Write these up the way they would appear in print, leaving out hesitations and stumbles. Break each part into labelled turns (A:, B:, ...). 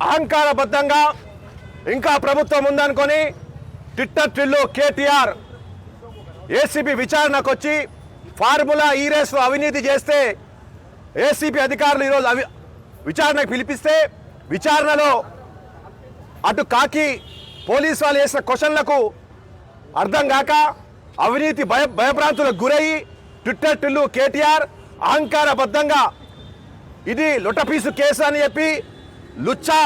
A: అహంకారబద్ధంగా ఇంకా ప్రభుత్వం ఉందనుకొని Twitter ట్రిల్లు KTR ACB విచారణకు వచ్చి ఫార్ములా ఈ రేసు అవినీతి చేస్తే ఏసీబీ అధికారులు ఈరోజు విచారణకు పిలిపిస్తే విచారణలో అటు కాకి పోలీసు వాళ్ళు వేసిన క్వశ్చన్లకు అర్థం కాక అవినీతి భయభ్రాంతులకు గురయ్యి ట్విట్టర్ ట్రిల్లు కేటీఆర్ అహంకారబద్ధంగా ఇది లొట్టపీసు కేసు అని చెప్పి లుచ్చా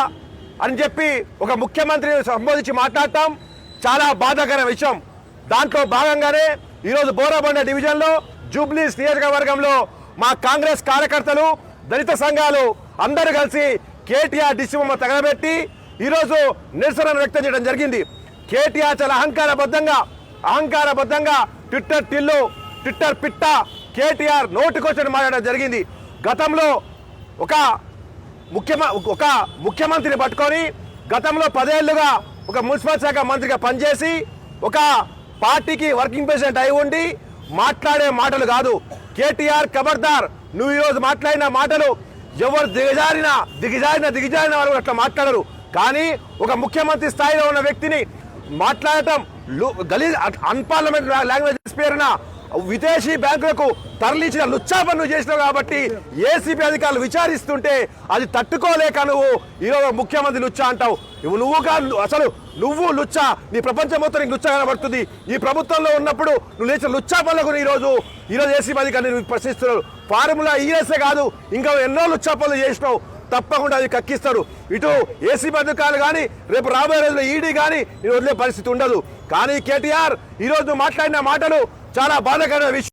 A: అని చెప్పి ఒక ముఖ్యమంత్రిని సంబోధించి మాట్లాడటం చాలా బాధాకర విషయం. దాంట్లో భాగంగానే ఈరోజు బోరాబండ డివిజన్లో జూబ్లీస్ నియోజకవర్గంలో మా కాంగ్రెస్ కార్యకర్తలు దళిత సంఘాలు అందరూ కలిసి కేటీఆర్ దిశబొమ్మ తగలబెట్టి ఈరోజు నిరసన వ్యక్తం చేయడం జరిగింది. కేటీఆర్ చాలా అహంకారబద్ధంగా ట్విట్టర్ టిల్లు ట్విట్టర్ పిట్ట కేటీఆర్ నోటికొచ్చిన మాట్లాడడం జరిగింది. గతంలో ఒక ముఖ్యమంత్రిని పట్టుకొని గతంలో 10 ఏళ్లుగా ఒక మున్సిపల్ శాఖ మంత్రిగా పనిచేసి ఒక పార్టీకి వర్కింగ్ ప్రెసిడెంట్ అయి ఉండి మాట్లాడే మాటలు కాదు. కేటీఆర్ ఖబర్దార్, నువ్వు ఈరోజు మాట్లాడిన మాటలు ఎవరు దిగజారిన వారు అట్లా మాట్లాడరు. కానీ ఒక ముఖ్యమంత్రి స్థాయిలో ఉన్న వ్యక్తిని మాట్లాడటం గలీజ్ అన్పార్లమెంట్ లాంగ్వేజ్ పేరున విదేశీ బ్యాంకులకు తరలించిన లుచ్చా పనులు చేసినావు కాబట్టి ఏసీబీ అధికారులు విచారిస్తుంటే అది తట్టుకోలేక నువ్వు ఈరోజు ముఖ్యమంత్రి లుచ్చా అంటావు. నువ్వు లుచ్చా, నీ ప్రపంచం మొత్తం నీకు లుచ్చా కనబడుతుంది. ఈ ప్రభుత్వంలో ఉన్నప్పుడు నువ్వు లేచిన లుచ్చా పనులకు ఈరోజు ఏసీబీ అధికారులు ప్రశ్నిస్తున్నారు. ఫార్ములా ఈఎస్ఏ కాదు, ఇంకా ఎన్నో లుచ్చా పనులు చేసినావు. తప్పకుండా అది కక్కిస్తారు. ఇటు ఏసీబీ అధికారులు కానీ రేపు రాబోయే రోజుల్లో ఈడీ కానీ నేను వదిలే పరిస్థితి ఉండదు. కానీ కేటీఆర్ ఈరోజు మాట్లాడిన మాటలు చాలా బాధాకరమైన విషయం.